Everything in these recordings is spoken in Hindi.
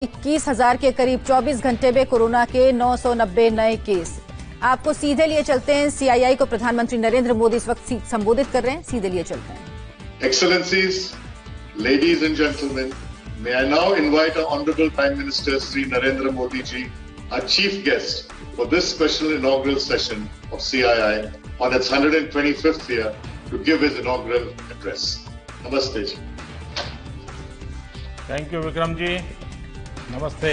21,000 के करीब 24 घंटे में कोरोना के 990 नए केस। आपको सीधे लिए चलते हैं। सीआईआई को प्रधानमंत्री नरेंद्र मोदी इस वक्त संबोधित कर रहे हैं। सीधे लिए चलते हैं। Excellencies, ladies and gentlemen, may I now invite our Honorable Prime Minister Sri Narendra Modi ji, our chief guest for this special inaugural session of CII on its 125th year to give his inaugural address. Namaste ji. Thank you Vikram ji. नमस्ते।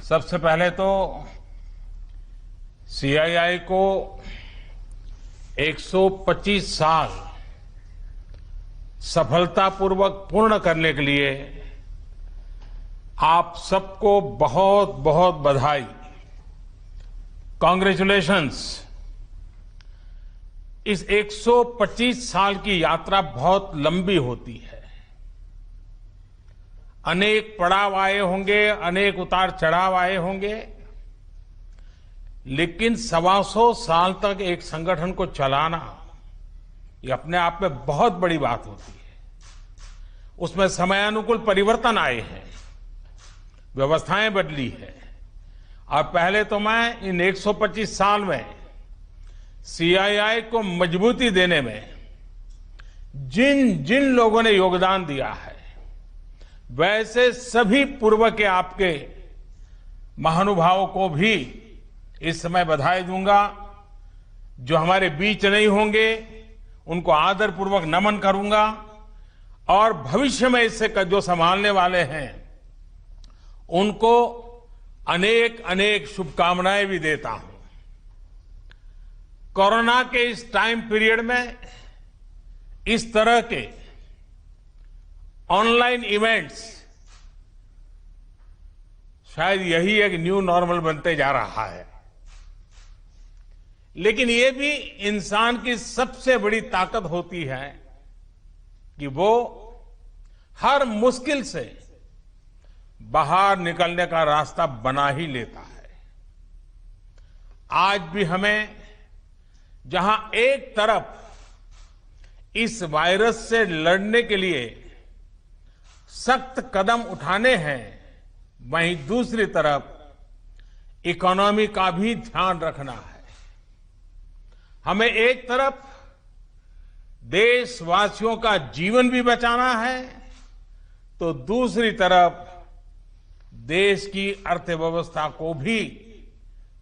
सबसे पहले तो सीआईआई को 125 साल सफलतापूर्वक पूर्ण करने के लिए आप सबको बहुत बहुत बधाई। कांग्रेचुलेशंस। इस 125 साल की यात्रा बहुत लंबी होती है। अनेक पड़ाव आए होंगे, अनेक उतार चढ़ाव आए होंगे, लेकिन 125 साल तक एक संगठन को चलाना ये अपने आप में बहुत बड़ी बात होती है। उसमें समयानुकूल परिवर्तन आए हैं, व्यवस्थाएं बदली है। और पहले तो मैं इन 125 साल में सीआईआई को मजबूती देने में जिन जिन लोगों ने योगदान दिया है, वैसे सभी पूर्व के आपके महानुभावों को भी इस समय बधाई दूंगा। जो हमारे बीच नहीं होंगे उनको आदरपूर्वक नमन करूंगा और भविष्य में इससे जो संभालने वाले हैं उनको अनेक अनेक शुभकामनाएं भी देता हूं। कोरोना के इस टाइम पीरियड में इस तरह के ऑनलाइन इवेंट्स शायद यही एक न्यू नॉर्मल बनते जा रहा है, लेकिन ये भी इंसान की सबसे बड़ी ताकत होती है कि वो हर मुश्किल से बाहर निकलने का रास्ता बना ही लेता है। आज भी हमें जहां एक तरफ इस वायरस से लड़ने के लिए सख्त कदम उठाने हैं, वहीं दूसरी तरफ इकोनॉमी का भी ध्यान रखना है। हमें एक तरफ देशवासियों का जीवन भी बचाना है, तो दूसरी तरफ देश की अर्थव्यवस्था को भी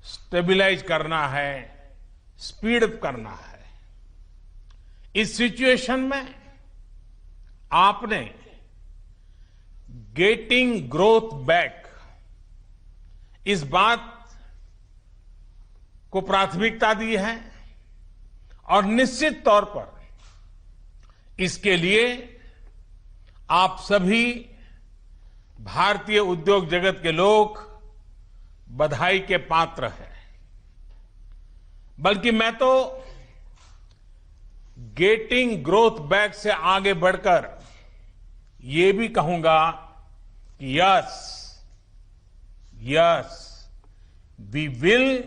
स्टेबलाइज करना है, स्पीड अप करना है। इस सिचुएशन में आपने गेटिंग ग्रोथ बैक इस बात को प्राथमिकता दी है और निश्चित तौर पर इसके लिए आप सभी भारतीय उद्योग जगत के लोग बधाई के पात्र हैं। बल्कि मैं तो गेटिंग ग्रोथ बैक से आगे बढ़कर ये भी कहूंगा कि yes we will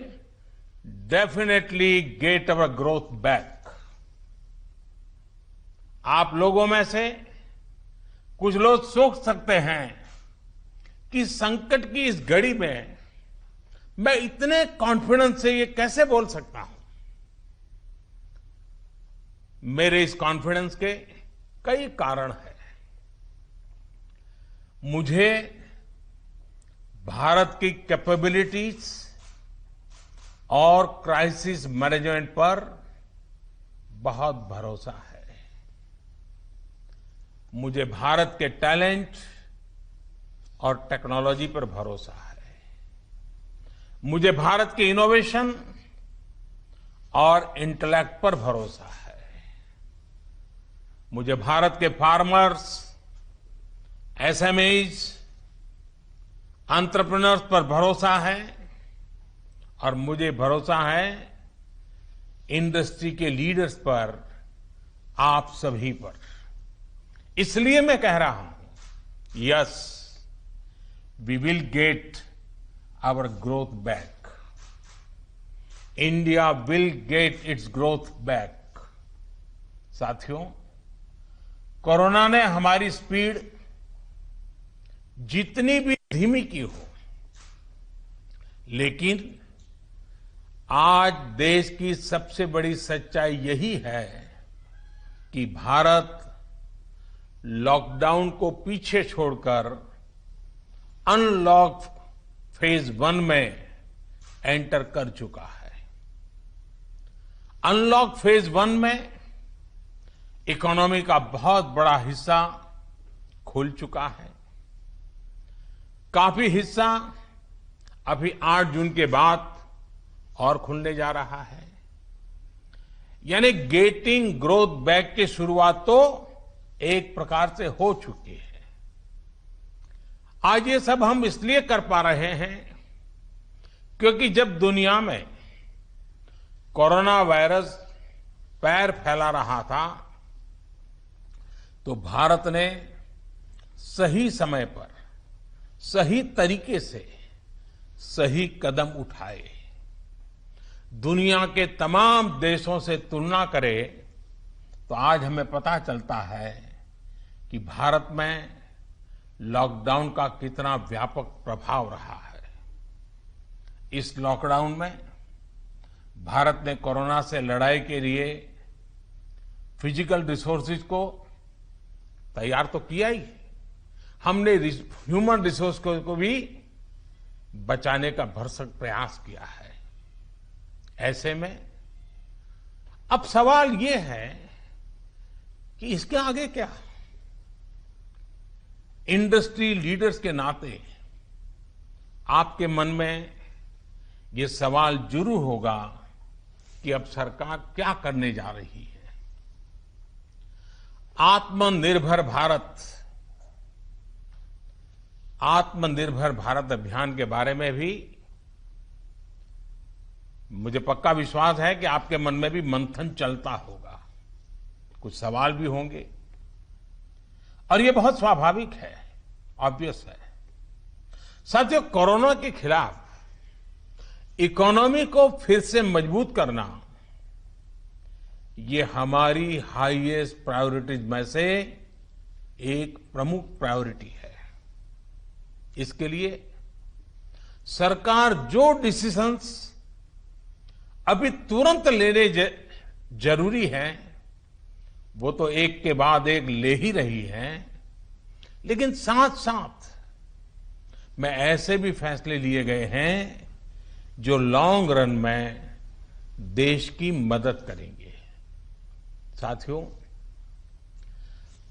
definitely get our growth back. आप लोगों में से कुछ लोग सोच सकते हैं कि संकट की इस घड़ी में मैं इतने कॉन्फिडेंस से ये कैसे बोल सकता हूं। मेरे इस कॉन्फिडेंस के कई कारण हैं। मुझे भारत की कैपेबिलिटीज और क्राइसिस मैनेजमेंट पर बहुत भरोसा है। मुझे भारत के टैलेंट और टेक्नोलॉजी पर भरोसा है। मुझे भारत के इनोवेशन और इंटेलेक्ट पर भरोसा है। मुझे भारत के फार्मर्स, एसएमईज, एंटरप्रेन्योर्स पर भरोसा है और मुझे भरोसा है इंडस्ट्री के लीडर्स पर, आप सभी पर। इसलिए मैं कह रहा हूं yes we will get our growth back. India will get its growth back. साथियों, कोरोना ने हमारी स्पीड जितनी भी धीमी की हो, लेकिन आज देश की सबसे बड़ी सच्चाई यही है कि भारत लॉकडाउन को पीछे छोड़कर अनलॉक फेज 1 में एंटर कर चुका है। अनलॉक फेज 1 में इकोनॉमी का बहुत बड़ा हिस्सा खुल चुका है। काफी हिस्सा अभी 8 जून के बाद और खुलने जा रहा है। यानी गेटिंग ग्रोथ बैक की शुरुआत तो एक प्रकार से हो चुकी है। आज ये सब हम इसलिए कर पा रहे हैं क्योंकि जब दुनिया में कोरोना वायरस पैर फैला रहा था तो भारत ने सही समय पर सही तरीके से सही कदम उठाए। दुनिया के तमाम देशों से तुलना करें तो आज हमें पता चलता है कि भारत में लॉकडाउन का कितना व्यापक प्रभाव रहा है। इस लॉकडाउन में भारत ने कोरोना से लड़ाई के लिए फिजिकल रिसोर्सेज को तैयार तो किया ही, हमने ह्यूमन रिसोर्स को भी बचाने का भरसक प्रयास किया है। ऐसे में अब सवाल ये है कि इसके आगे क्या। इंडस्ट्री लीडर्स के नाते आपके मन में ये सवाल जरूर होगा कि अब सरकार क्या करने जा रही है। आत्मनिर्भर भारत अभियान के बारे में भी मुझे पक्का विश्वास है कि आपके मन में भी मंथन चलता होगा, कुछ सवाल भी होंगे और ये बहुत स्वाभाविक है, ऑब्वियस है। साथियों, कोरोना के खिलाफ इकोनॉमी को फिर से मजबूत करना ये हमारी हाईएस्ट प्रायोरिटीज में से एक प्रमुख प्रायोरिटी है। इसके लिए सरकार जो डिसीजंस अभी तुरंत लेने जरूरी है वो तो एक के बाद एक ले ही रही है, लेकिन साथ साथ में ऐसे भी फैसले लिए गए हैं जो लॉन्ग रन में देश की मदद करेंगे। साथियों,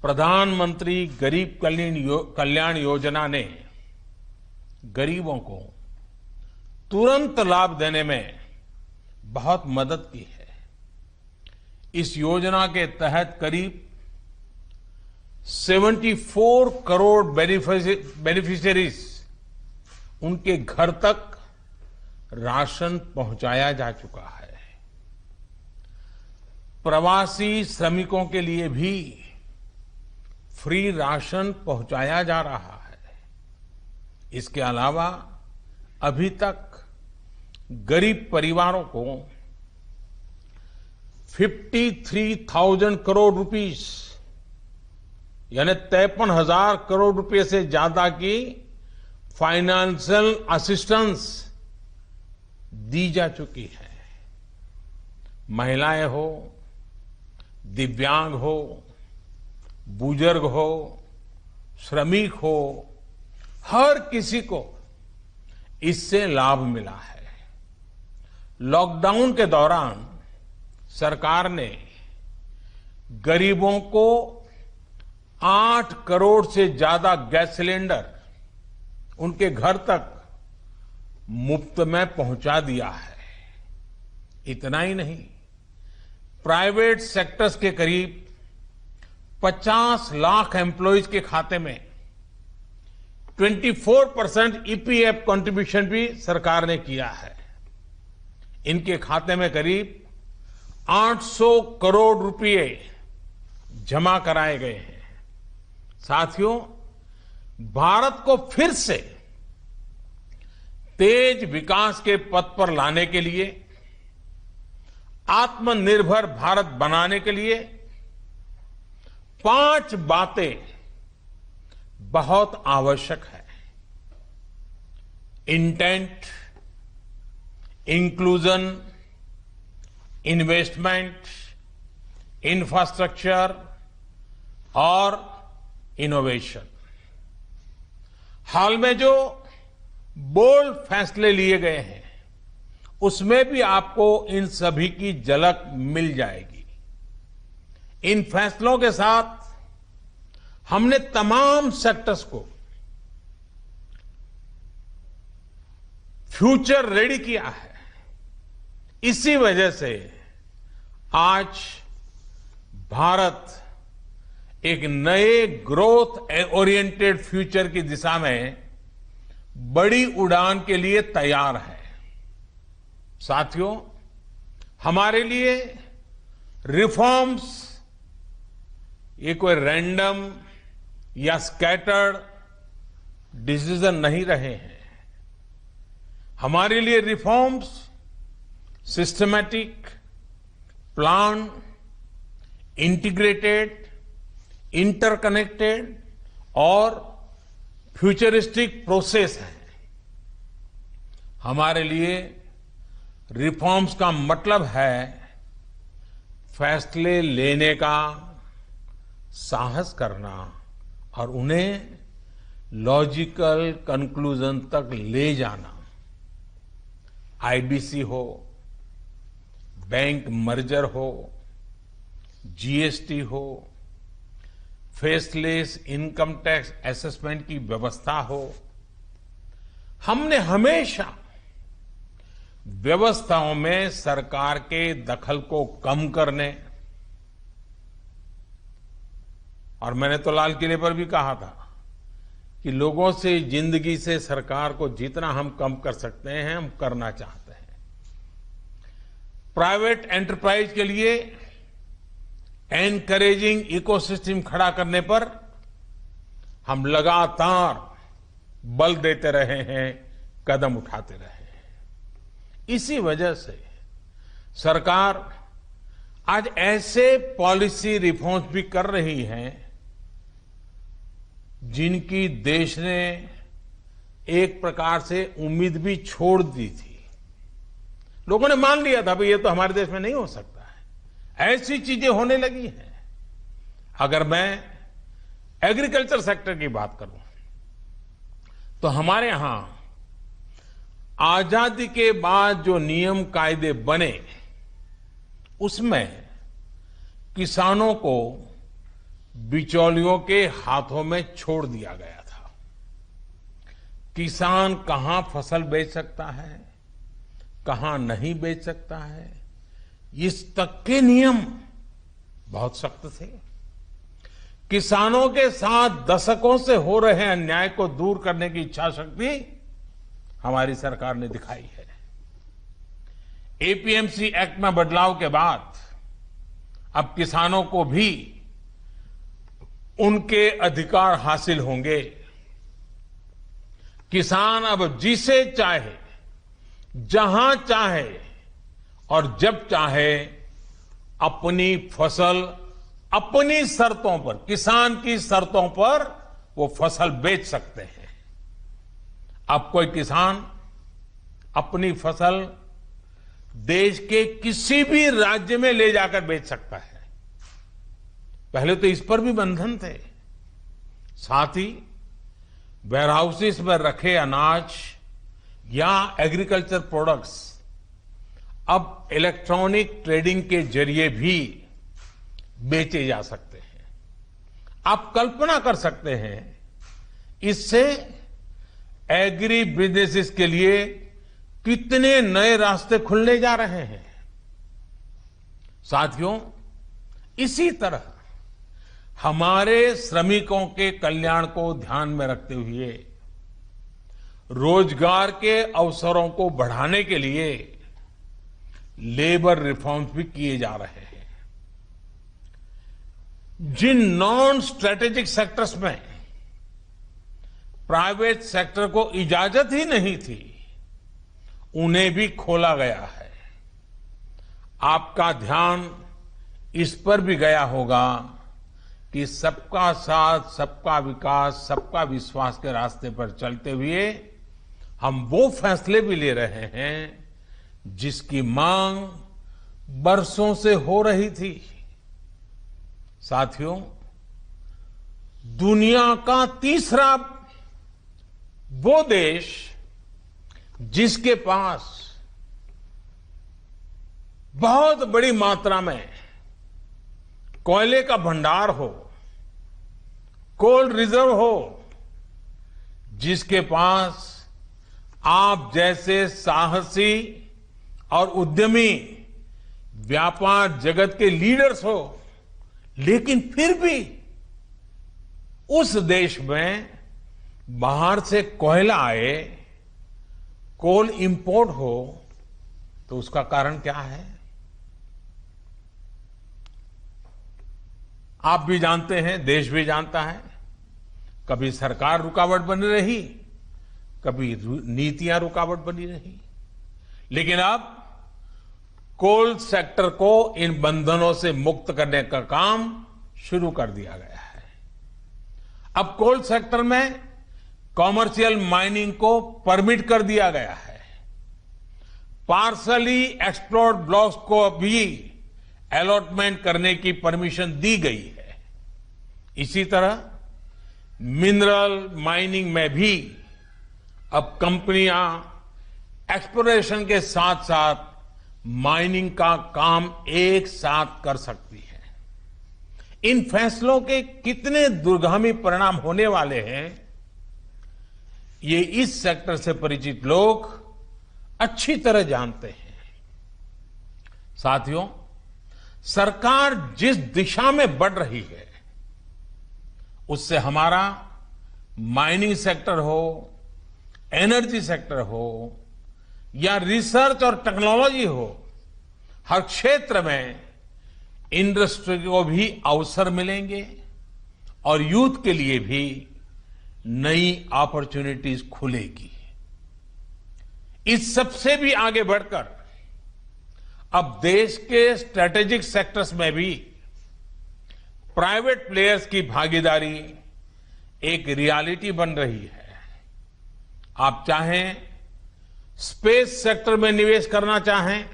प्रधानमंत्री गरीब कल्याण योजना ने गरीबों को तुरंत लाभ देने में बहुत मदद की है। इस योजना के तहत करीब 74 करोड़ बेनिफिशियरीज उनके घर तक राशन पहुंचाया जा चुका है। प्रवासी श्रमिकों के लिए भी फ्री राशन पहुंचाया जा रहा है। इसके अलावा अभी तक गरीब परिवारों को 53,000 करोड़ रुपीस यानी 53,000 करोड़ रुपए से ज्यादा की फाइनेंशियल असिस्टेंस दी जा चुकी है। महिलाएं हो, दिव्यांग हो, बुजुर्ग हो, श्रमिक हो, हर किसी को इससे लाभ मिला है। लॉकडाउन के दौरान सरकार ने गरीबों को 8 करोड़ से ज्यादा गैस सिलेंडर उनके घर तक मुफ्त में पहुंचा दिया है। इतना ही नहीं, प्राइवेट सेक्टर्स के करीब 50 लाख एम्प्लॉइज के खाते में 24% ईपीएफ कंट्रीब्यूशन भी सरकार ने किया है। इनके खाते में करीब 800 करोड़ रुपए जमा कराए गए हैं। साथियों, भारत को फिर से तेज विकास के पथ पर लाने के लिए, आत्मनिर्भर भारत बनाने के लिए 5 बातें बहुत आवश्यक है। इंटेंट, इंक्लूजन, इन्वेस्टमेंट, इंफ्रास्ट्रक्चर और इनोवेशन। हाल में जो बोल्ड फैसले लिए गए हैं, उसमें भी आपको इन सभी की झलक मिल जाएगी। इन फैसलों के साथ हमने तमाम सेक्टर्स को फ्यूचर रेडी किया है। इसी वजह से आज भारत एक नए ग्रोथ ओरिएंटेड फ्यूचर की दिशा में बड़ी उड़ान के लिए तैयार है। साथियों, हमारे लिए रिफॉर्म्स ये कोई रैंडम या स्कैटर्ड डिसीजन नहीं रहे हैं। हमारे लिए reforms systematic, plan, integrated, interconnected और फ्यूचरिस्टिक प्रोसेस है। हमारे लिए रिफॉर्म्स का मतलब है फैसले लेने का साहस करना और उन्हें लॉजिकल कंक्लूजन तक ले जाना। आईबीसी हो, बैंक मर्जर हो, जीएसटी हो, फेसलेस इनकम टैक्स असेसमेंट की व्यवस्था हो, हमने हमेशा व्यवस्थाओं में सरकार के दखल को कम करने, और मैंने तो लाल किले पर भी कहा था कि लोगों से, जिंदगी से सरकार को जितना हम कम कर सकते हैं हम करना चाहते हैं। प्राइवेट एंटरप्राइज के लिए एनकरेजिंग इकोसिस्टम खड़ा करने पर हम लगातार बल देते रहे हैं, कदम उठाते रहे हैं। इसी वजह से सरकार आज ऐसे पॉलिसी रिफॉर्म्स भी कर रही है जिनकी देश ने एक प्रकार से उम्मीद भी छोड़ दी थी। लोगों ने मान लिया था भाई ये तो हमारे देश में नहीं हो सकता है, ऐसी चीजें होने लगी हैं। अगर मैं एग्रीकल्चर सेक्टर की बात करूं तो हमारे यहां आजादी के बाद जो नियम कायदे बने उसमें किसानों को बिचौलियों के हाथों में छोड़ दिया गया था। किसान कहां फसल बेच सकता है, कहां नहीं बेच सकता है, इस तक के नियम बहुत सख्त थे। किसानों के साथ दशकों से हो रहे अन्याय को दूर करने की इच्छा शक्ति हमारी सरकार ने दिखाई है। एपीएमसी एक्ट में बदलाव के बाद अब किसानों को भी उनके अधिकार हासिल होंगे। किसान अब जिसे चाहे, जहां चाहे और जब चाहे अपनी फसल अपनी शर्तों पर, किसान की शर्तों पर वो फसल बेच सकते हैं। अब कोई किसान अपनी फसल देश के किसी भी राज्य में ले जाकर बेच सकता है। पहले तो इस पर भी बंधन थे। साथ ही वेयरहाउसेस में रखे अनाज या एग्रीकल्चर प्रोडक्ट्स अब इलेक्ट्रॉनिक ट्रेडिंग के जरिए भी बेचे जा सकते हैं। आप कल्पना कर सकते हैं इससे एग्री बिजनेसेस के लिए कितने नए रास्ते खुलने जा रहे हैं। साथियों, इसी तरह हमारे श्रमिकों के कल्याण को ध्यान में रखते हुए रोजगार के अवसरों को बढ़ाने के लिए लेबर रिफॉर्म्स भी किए जा रहे हैं। जिन नॉन स्ट्रेटेजिक सेक्टर्स में प्राइवेट सेक्टर को इजाजत ही नहीं थी, उन्हें भी खोला गया है। आपका ध्यान इस पर भी गया होगा कि सबका साथ, सबका विकास, सबका विश्वास के रास्ते पर चलते हुए हम वो फैसले भी ले रहे हैं जिसकी मांग बरसों से हो रही थी। साथियों, दुनिया का तीसरा वो देश जिसके पास बहुत बड़ी मात्रा में कोयले का भंडार हो, कोल रिजर्व हो, जिसके पास आप जैसे साहसी और उद्यमी व्यापार जगत के लीडर्स हो, लेकिन फिर भी उस देश में बाहर से कोयला आए, कोल इंपोर्ट हो, तो उसका कारण क्या है? आप भी जानते हैं, देश भी जानता है। कभी सरकार रुकावट बनी रही, कभी नीतियां रुकावट बनी रही, लेकिन अब कोल सेक्टर को इन बंधनों से मुक्त करने का काम शुरू कर दिया गया है। अब कोल सेक्टर में कॉमर्शियल माइनिंग को परमिट कर दिया गया है। पार्सली एक्सप्लोर्ड ब्लॉक्स को भी अलॉटमेंट करने की परमिशन दी गई है। इसी तरह मिनरल माइनिंग में भी अब कंपनियां एक्सप्लोरेशन के साथ साथ माइनिंग का काम एक साथ कर सकती है। इन फैसलों के कितने दूरगामी परिणाम होने वाले हैं, ये इस सेक्टर से परिचित लोग अच्छी तरह जानते हैं। साथियों, सरकार जिस दिशा में बढ़ रही है, उससे हमारा माइनिंग सेक्टर हो, एनर्जी सेक्टर हो या रिसर्च और टेक्नोलॉजी हो, हर क्षेत्र में इंडस्ट्री को भी अवसर मिलेंगे और यूथ के लिए भी नई अपॉर्चुनिटीज खुलेगी। इस सबसे भी आगे बढ़कर अब देश के स्ट्रेटेजिक सेक्टर्स में भी प्राइवेट प्लेयर्स की भागीदारी एक रियलिटी बन रही है। आप चाहें स्पेस सेक्टर में निवेश करना चाहें,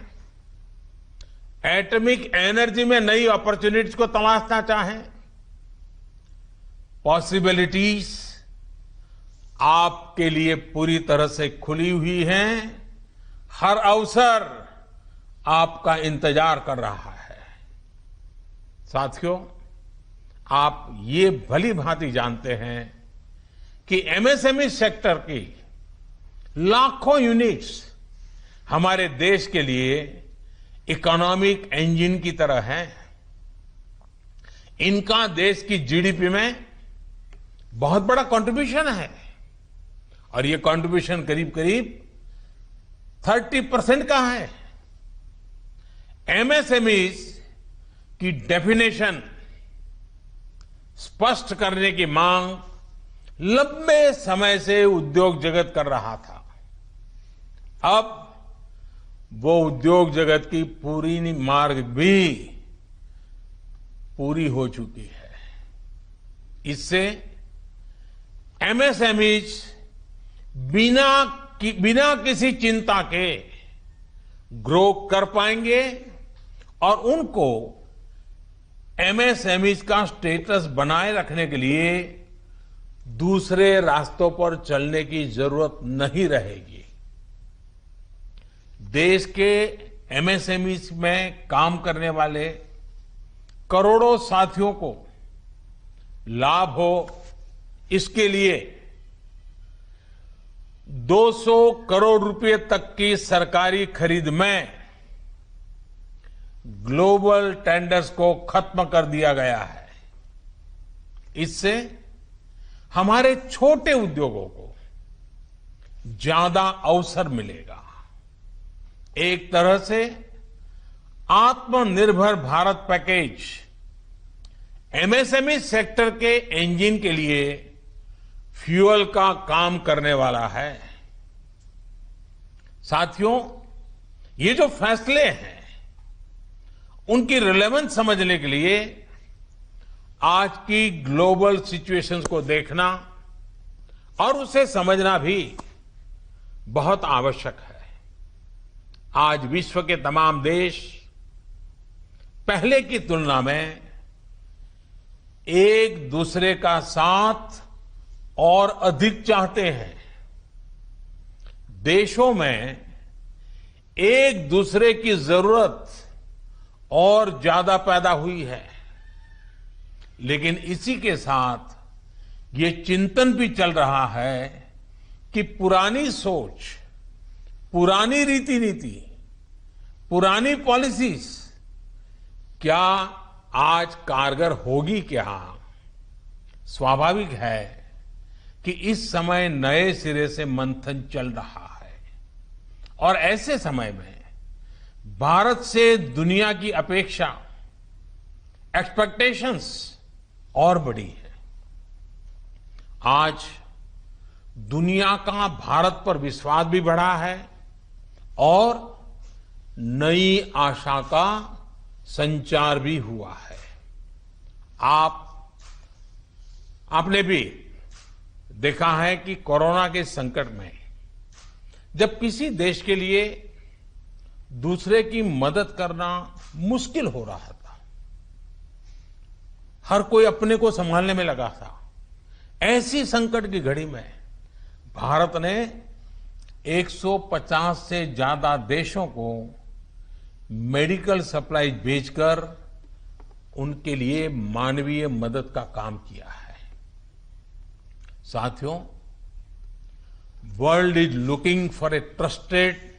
एटॉमिक एनर्जी में नई अपॉर्चुनिटीज को तलाशना चाहें, पॉसिबिलिटीज आपके लिए पूरी तरह से खुली हुई हैं। हर अवसर आपका इंतजार कर रहा है। साथियों, आप ये भली भांति जानते हैं कि एमएसएमई सेक्टर की लाखों यूनिट्स हमारे देश के लिए इकोनॉमिक इंजन की तरह हैं। इनका देश की जीडीपी में बहुत बड़ा कंट्रीब्यूशन है और ये कंट्रीब्यूशन करीब करीब 30% का है। एमएसएमईज की डेफिनेशन स्पष्ट करने की मांग लंबे समय से उद्योग जगत कर रहा था। अब वो उद्योग जगत की पूरी मार्ग भी पूरी हो चुकी है। इससे एमएसएमईज बिना किसी चिंता के ग्रो कर पाएंगे और उनको एमएसएमईज का स्टेटस बनाए रखने के लिए दूसरे रास्तों पर चलने की जरूरत नहीं रहेगी। देश के एमएसएमईज में काम करने वाले करोड़ों साथियों को लाभ हो, इसके लिए 200 करोड़ रुपए तक की सरकारी खरीद में ग्लोबल टेंडर्स को खत्म कर दिया गया है। इससे हमारे छोटे उद्योगों को ज्यादा अवसर मिलेगा। एक तरह से आत्मनिर्भर भारत पैकेज एमएसएमई सेक्टर के इंजन के लिए फ्यूल का काम करने वाला है। साथियों, ये जो फैसले हैं उनकी रिलेवेंस समझने के लिए आज की ग्लोबल सिचुएशंस को देखना और उसे समझना भी बहुत आवश्यक है। आज विश्व के तमाम देश पहले की तुलना में एक दूसरे का साथ और अधिक चाहते हैं। देशों में एक दूसरे की जरूरत और ज्यादा पैदा हुई है, लेकिन इसी के साथ ये चिंतन भी चल रहा है कि पुरानी सोच, पुरानी रीति नीति, पुरानी पॉलिसीज क्या आज कारगर होगी क्या? स्वाभाविक है कि इस समय नए सिरे से मंथन चल रहा है और ऐसे समय में भारत से दुनिया की अपेक्षा, एक्सपेक्टेशंस और बड़ी है। आज दुनिया का भारत पर विश्वास भी बढ़ा है और नई आशा का संचार भी हुआ है। आपने भी देखा है कि कोरोना के संकट में जब किसी देश के लिए दूसरे की मदद करना मुश्किल हो रहा था, हर कोई अपने को संभालने में लगा था, ऐसी संकट की घड़ी में भारत ने 150 से ज्यादा देशों को मेडिकल सप्लाई भेजकर उनके लिए मानवीय मदद का काम किया है। साथियों, world is looking for a trusted,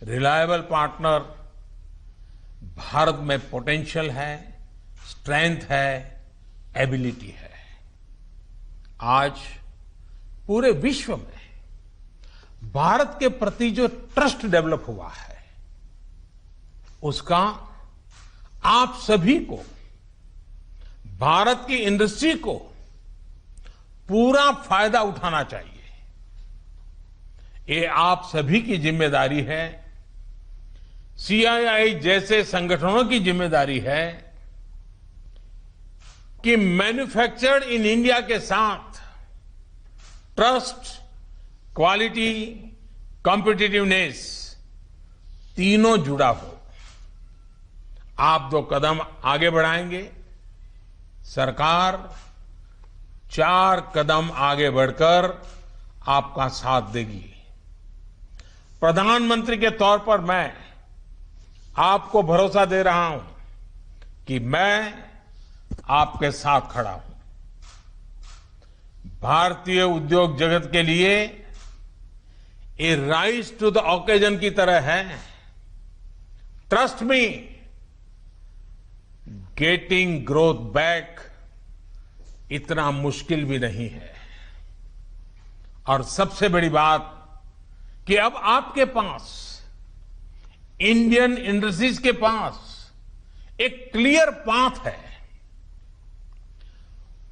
reliable partner. Bharat में पोटेंशियल है, स्ट्रेंथ है, एबिलिटी है। आज पूरे विश्व में भारत के प्रति जो ट्रस्ट डेवलप हुआ है, उसका आप सभी को, भारत की इंडस्ट्री को पूरा फायदा उठाना चाहिए। ये आप सभी की जिम्मेदारी है, सीआईआई जैसे संगठनों की जिम्मेदारी है कि मैन्युफैक्चर्ड इन इंडिया के साथ ट्रस्ट, क्वालिटी, कॉम्पिटिटिवनेस तीनों जुड़ा हो। आप 2 कदम आगे बढ़ाएंगे, सरकार 4 कदम आगे बढ़कर आपका साथ देगी। प्रधानमंत्री के तौर पर मैं आपको भरोसा दे रहा हूं कि मैं आपके साथ खड़ा हूं। भारतीय उद्योग जगत के लिए ये राइज टू द ओकेजन की तरह है। Trust me, getting growth back इतना मुश्किल भी नहीं है। और सबसे बड़ी बात कि अब आपके पास, इंडियन इंडस्ट्रीज के पास एक क्लियर पाथ है।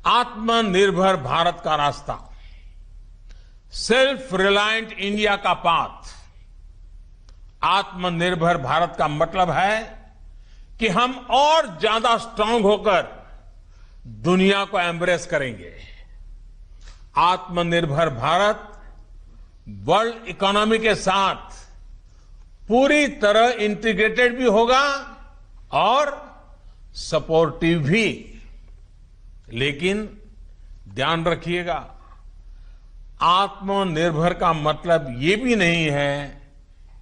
आत्मनिर्भर भारत का रास्ता, सेल्फ रिलायंट इंडिया का पाथ। आत्मनिर्भर भारत का मतलब है कि हम और ज्यादा स्ट्रांग होकर दुनिया को एम्ब्रेस करेंगे। आत्मनिर्भर भारत वर्ल्ड इकोनॉमी के साथ पूरी तरह इंटीग्रेटेड भी होगा और सपोर्टिव भी। लेकिन ध्यान रखिएगा, आत्मनिर्भर का मतलब ये भी नहीं है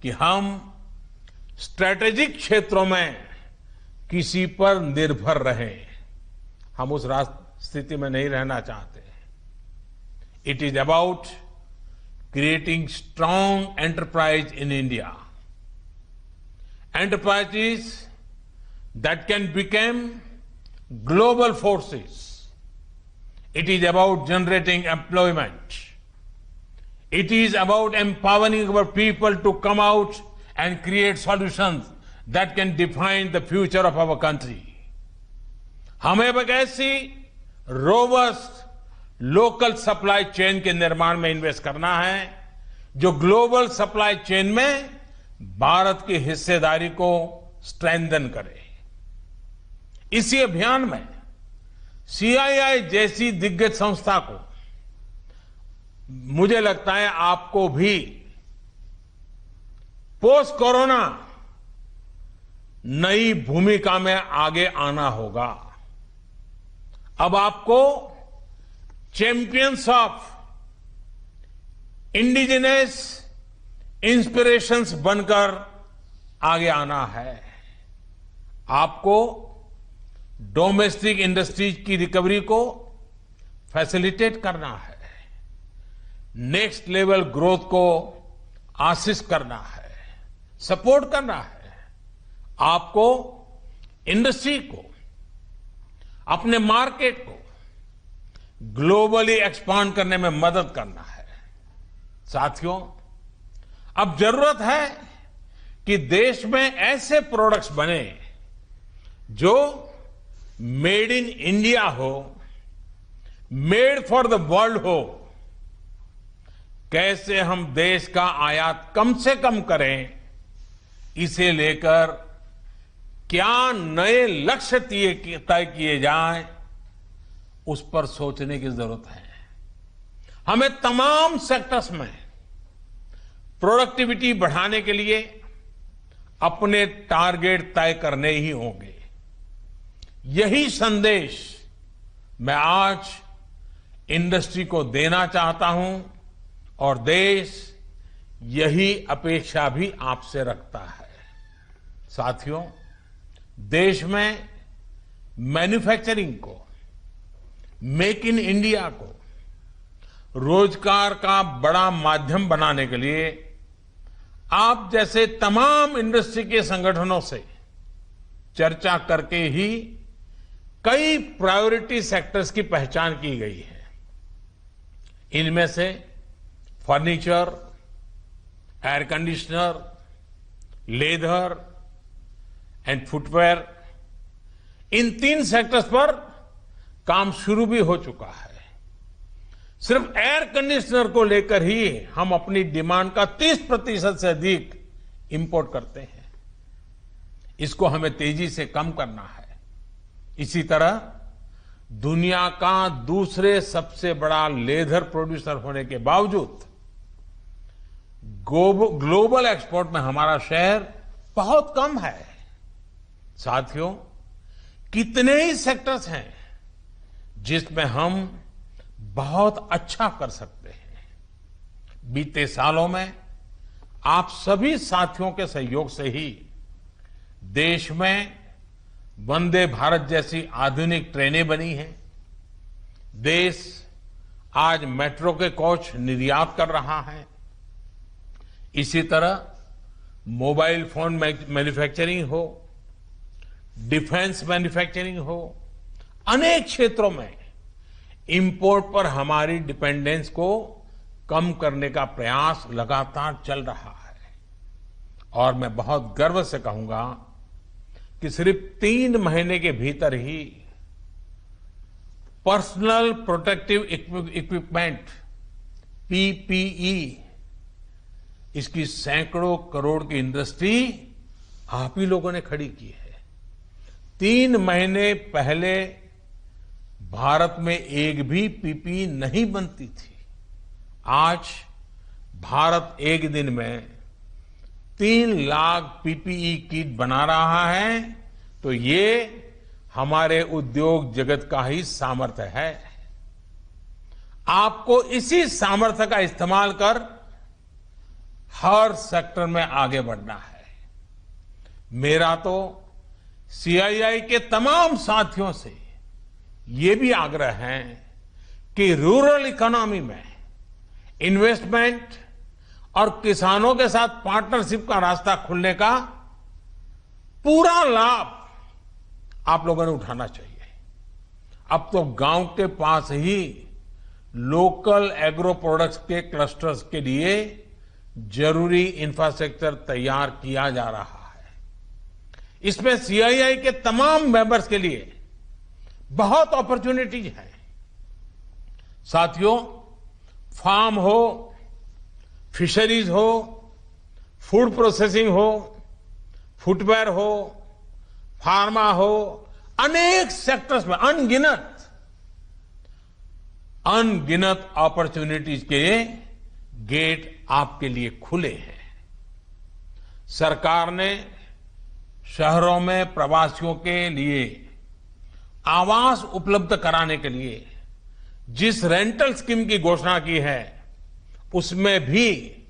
कि हम स्ट्रैटेजिक क्षेत्रों में किसी पर निर्भर रहें। हम उस स्थिति में नहीं रहना चाहते। It is about creating strong enterprise in India, enterprises that can become global forces. It is about generating employment. It is about empowering our people to come out and create solutions that can define the future of our country. हमें एक ऐसी रोबस्ट लोकल सप्लाई चेन के निर्माण में इन्वेस्ट करना है जो ग्लोबल सप्लाई चेन में भारत की हिस्सेदारी को स्ट्रेंथन करे। इसी अभियान में सीआईआई जैसी दिग्गज संस्था को मुझे लगता है आपको भी पोस्ट कोरोना नई भूमिका में आगे आना होगा। अब आपको चैंपियंस ऑफ इंडिजिनस इंस्पिरेशंस बनकर आगे आना है। आपको डोमेस्टिक इंडस्ट्रीज की रिकवरी को फैसिलिटेट करना है, नेक्स्ट लेवल ग्रोथ को असिस्ट करना है, सपोर्ट करना है। आपको इंडस्ट्री को, अपने मार्केट को ग्लोबली एक्सपांड करने में मदद करना है। साथियों, अब जरूरत है कि देश में ऐसे प्रोडक्ट्स बने जो मेड इन इंडिया हो, मेड फॉर द वर्ल्ड हो। कैसे हम देश का आयात कम से कम करें, इसे लेकर क्या नए लक्ष्य तय किए जाएं, उस पर सोचने की जरूरत है। हमें तमाम सेक्टर्स में प्रोडक्टिविटी बढ़ाने के लिए अपने टारगेट तय करने ही होंगे। यही संदेश मैं आज इंडस्ट्री को देना चाहता हूं और देश यही अपेक्षा भी आपसे रखता है। साथियों, देश में मैन्युफैक्चरिंग को, मेक इन इंडिया को रोजगार का बड़ा माध्यम बनाने के लिए आप जैसे तमाम इंडस्ट्री के संगठनों से चर्चा करके ही कई प्रायोरिटी सेक्टर्स की पहचान की गई है। इनमें से furniture, air conditioner, leather and footwear, in 3 sectors पर काम शुरू भी हो चुका है। सिर्फ एयर कंडीशनर को लेकर ही हम अपनी डिमांड का 30% से अधिक इंपोर्ट करते हैं। इसको हमें तेजी से कम करना है। इसी तरह दुनिया का दूसरे सबसे बड़ा लेदर प्रोड्यूसर होने के बावजूद ग्लोबल एक्सपोर्ट में हमारा शेयर बहुत कम है। साथियों, कितने ही सेक्टर्स हैं जिसमें हम बहुत अच्छा कर सकते हैं। बीते सालों में आप सभी साथियों के सहयोग से ही देश में वंदे भारत जैसी आधुनिक ट्रेनें बनी हैं। देश आज मेट्रो के कोच निर्यात कर रहा है। इसी तरह मोबाइल फोन मैन्युफैक्चरिंग हो, डिफेंस मैन्युफैक्चरिंग हो, अनेक क्षेत्रों में इंपोर्ट पर हमारी डिपेंडेंस को कम करने का प्रयास लगातार चल रहा है। और मैं बहुत गर्व से कहूंगा कि सिर्फ 3 महीने के भीतर ही पर्सनल प्रोटेक्टिव इक्विपमेंट पीपीई, इसकी सैकड़ों करोड़ की इंडस्ट्री आप ही लोगों ने खड़ी की है। 3 महीने पहले भारत में एक भी पीपीई नहीं बनती थी। आज भारत एक दिन में 3 लाख पीपीई किट बना रहा है, तो ये हमारे उद्योग जगत का ही सामर्थ्य है। आपको इसी सामर्थ्य का इस्तेमाल कर हर सेक्टर में आगे बढ़ना है। मेरा तो सीआईआई के तमाम साथियों से ये भी आग्रह है कि रूरल इकोनॉमी में इन्वेस्टमेंट और किसानों के साथ पार्टनरशिप का रास्ता खुलने का पूरा लाभ आप लोगों ने उठाना चाहिए। अब तो गांव के पास ही लोकल एग्रो प्रोडक्ट्स के क्लस्टर्स के लिए जरूरी इंफ्रास्ट्रक्चर तैयार किया जा रहा है। इसमें सीआईआई के तमाम मेंबर्स के लिए बहुत अपॉर्चुनिटीज हैं। साथियों, फार्म हो, फिशरीज हो, फूड प्रोसेसिंग हो, फुटवेयर हो, फार्मा हो, अनेक सेक्टर्स में, अनगिनत अनगिनत अपॉर्चुनिटीज के गेट आपके लिए खुले हैं। सरकार ने शहरों में प्रवासियों के लिए आवास उपलब्ध कराने के लिए जिस रेंटल स्कीम की घोषणा की है, उसमें भी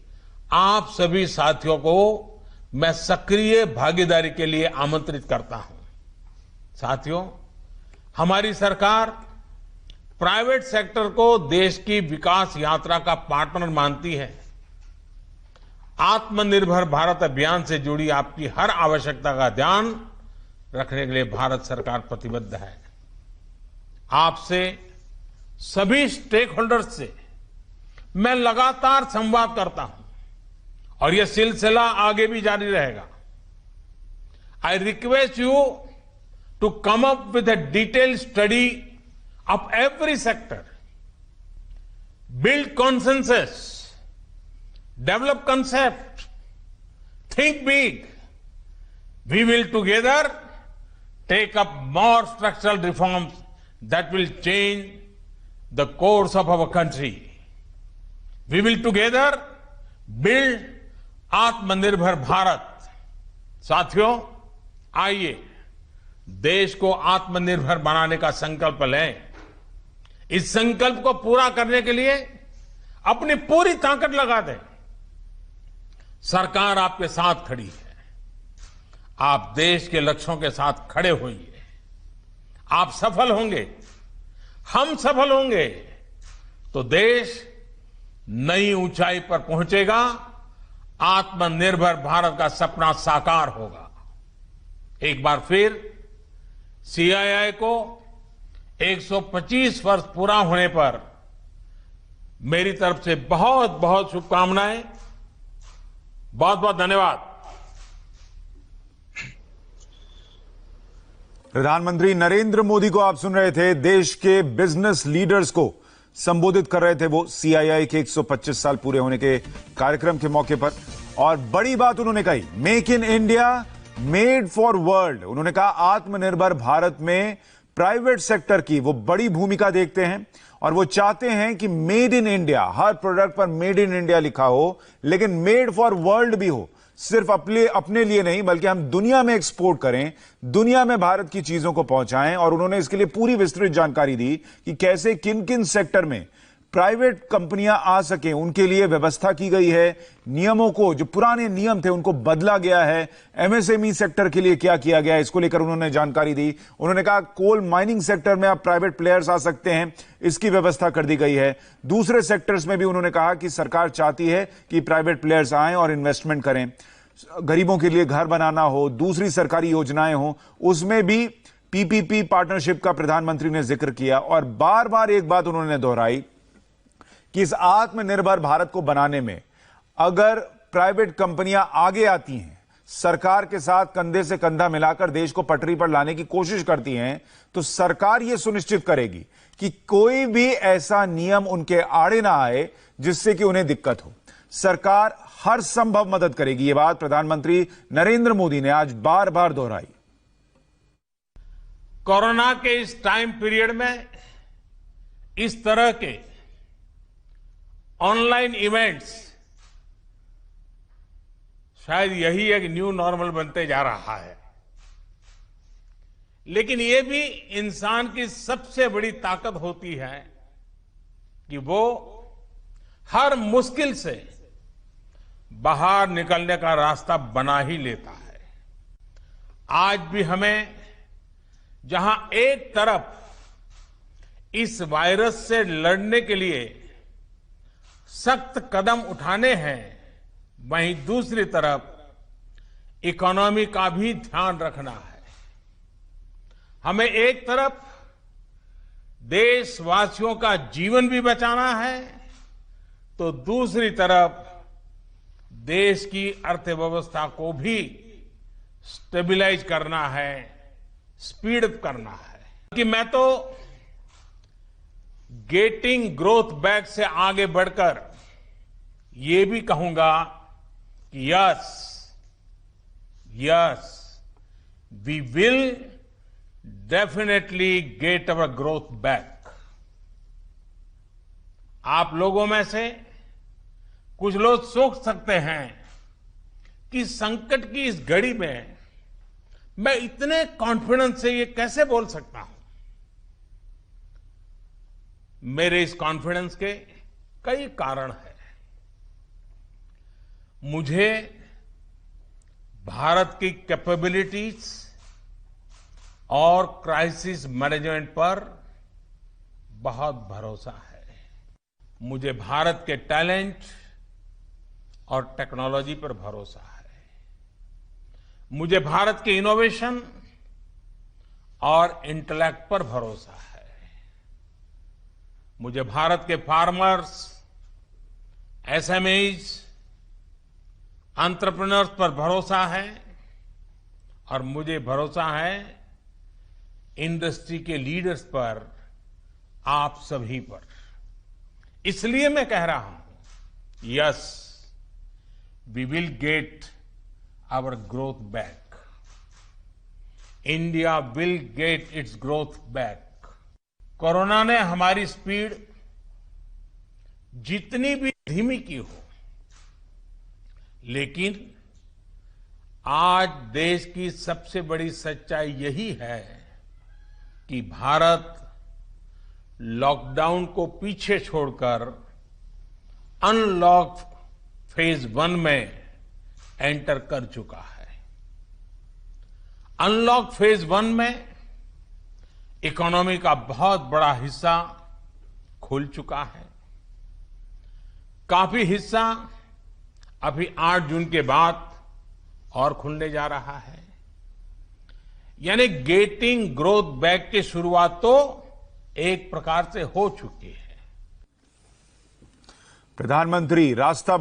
आप सभी साथियों को मैं सक्रिय भागीदारी के लिए आमंत्रित करता हूं। साथियों, हमारी सरकार प्राइवेट सेक्टर को देश की विकास यात्रा का पार्टनर मानती है। आत्मनिर्भर भारत अभियान से जुड़ी आपकी हर आवश्यकता का ध्यान रखने के लिए भारत सरकार प्रतिबद्ध है। आपसे सभी स्टेक होल्डर्स से मैं लगातार संवाद करता हूं और यह सिलसिला आगे भी जारी रहेगा। I request you to come up with a detailed study of every sector, build consensus, develop concept, think big. We will together take up more structural reforms that will change the course of our country. We will together build आत्मनिर्भर भारत। साथियों, आइए देश को आत्मनिर्भर बनाने का संकल्प लें। इस संकल्प को पूरा करने के लिए अपनी पूरी ताकत लगा दें। सरकार आपके साथ खड़ी है। आप देश के लक्ष्यों के साथ खड़े होइए। आप सफल होंगे, हम सफल होंगे तो देश नई ऊंचाई पर पहुंचेगा, आत्मनिर्भर भारत का सपना साकार होगा। एक बार फिर सीआईआई को 125 वर्ष पूरा होने पर मेरी तरफ से बहुत बहुत शुभकामनाएं। बहुत बहुत धन्यवाद। प्रधानमंत्री नरेंद्र मोदी को आप सुन रहे थे। देश के बिजनेस लीडर्स को संबोधित कर रहे थे वो सीआईआई के 125 साल पूरे होने के कार्यक्रम के मौके पर। और बड़ी बात उन्होंने कही, make in India made for world. उन्होंने कहा आत्मनिर्भर भारत में प्राइवेट सेक्टर की वो बड़ी भूमिका देखते हैं और वो चाहते हैं कि made in India, her product पर मेड इन इंडिया लिखा हो, लेकिन मेड फॉर वर्ल्ड भी हो। सिर्फ अपने लिए नहीं, बल्कि हम दुनिया में एक्सपोर्ट करें, दुनिया में भारत की चीजों को पहुंचाएं। और उन्होंने इसके लिए पूरी विस्तृत जानकारी दी कि कैसे किन किन सेक्टर में प्राइवेट कंपनियां आ सके, उनके लिए व्यवस्था की गई है। नियमों को, जो पुराने नियम थे, उनको बदला गया है। एमएसएमई सेक्टर के लिए क्या किया गया है, इसको लेकर उन्होंने जानकारी दी। उन्होंने कहा कोल माइनिंग सेक्टर में अब प्राइवेट प्लेयर्स आ सकते हैं, इसकी व्यवस्था कर दी गई है। दूसरे सेक्टर्स में भी उन्होंने कहा कि सरकार चाहती है कि प्राइवेट प्लेयर्स आएं और इन्वेस्टमेंट करें। गरीबों के लिए घर बनाना हो, दूसरी सरकारी योजनाएं हो, उसमें भी पीपीपी पार्टनरशिप का प्रधानमंत्री ने जिक्र किया। और बार बार एक बात उन्होंने दोहराई कि इस आत्मनिर्भर भारत को बनाने में अगर प्राइवेट कंपनियां आगे आती हैं, सरकार के साथ कंधे से कंधा मिलाकर देश को पटरी पर लाने की कोशिश करती हैं, तो सरकार यह सुनिश्चित करेगी कि कोई भी ऐसा नियम उनके आड़े ना आए जिससे कि उन्हें दिक्कत हो। सरकार हर संभव मदद करेगी। यह बात प्रधानमंत्री नरेंद्र मोदी ने आज बार बार दोहराई। कोरोना के इस टाइम पीरियड में इस तरह के ऑनलाइन इवेंट्स शायद यही एक न्यू नॉर्मल बनते जा रहा है। लेकिन यह भी इंसान की सबसे बड़ी ताकत होती है कि वो हर मुश्किल से बाहर निकलने का रास्ता बना ही लेता है। आज भी हमें जहां एक तरफ इस वायरस से लड़ने के लिए सख्त कदम उठाने हैं, वहीं दूसरी तरफ इकोनॉमी का भी ध्यान रखना है। हमें एक तरफ देशवासियों का जीवन भी बचाना है, तो दूसरी तरफ देश की अर्थव्यवस्था को भी स्टेबलाइज करना है, स्पीड अप करना है। कि मैं तो गेटिंग ग्रोथ बैक से आगे बढ़कर ये भी कहूंगा कि yes we will definitely get our growth back. आप लोगों में से कुछ लोग सोच सकते हैं कि संकट की इस घड़ी में मैं इतने कॉन्फिडेंस से ये कैसे बोल सकता हूं। मेरे इस कॉन्फिडेंस के कई कारण हैं। मुझे भारत की कैपेबिलिटीज और क्राइसिस मैनेजमेंट पर बहुत भरोसा है। मुझे भारत के टैलेंट और टेक्नोलॉजी पर भरोसा है। मुझे भारत के इनोवेशन और इंटेलेक्ट पर भरोसा है। मुझे भारत के फार्मर्स, एसएमईज, एंटरप्रेन्योर्स पर भरोसा है और मुझे भरोसा है इंडस्ट्री के लीडर्स पर, आप सभी पर। इसलिए मैं कह रहा हूं, yes, we will get our growth back. India will get its growth back. Corona ने हमारी स्पीड जितनी भी धीमी की हो, लेकिन आज देश की सबसे बड़ी सच्चाई यही है कि भारत लॉकडाउन को पीछे छोड़कर अनलॉक फेज 1 में एंटर कर चुका है। अनलॉक फेज 1 में इकोनॉमी का बहुत बड़ा हिस्सा खुल चुका है। काफी हिस्सा अभी 8 जून के बाद और खुलने जा रहा है। यानी गेटिंग ग्रोथ बैक की शुरुआत तो एक प्रकार से हो चुकी है। प्रधानमंत्री रास्ता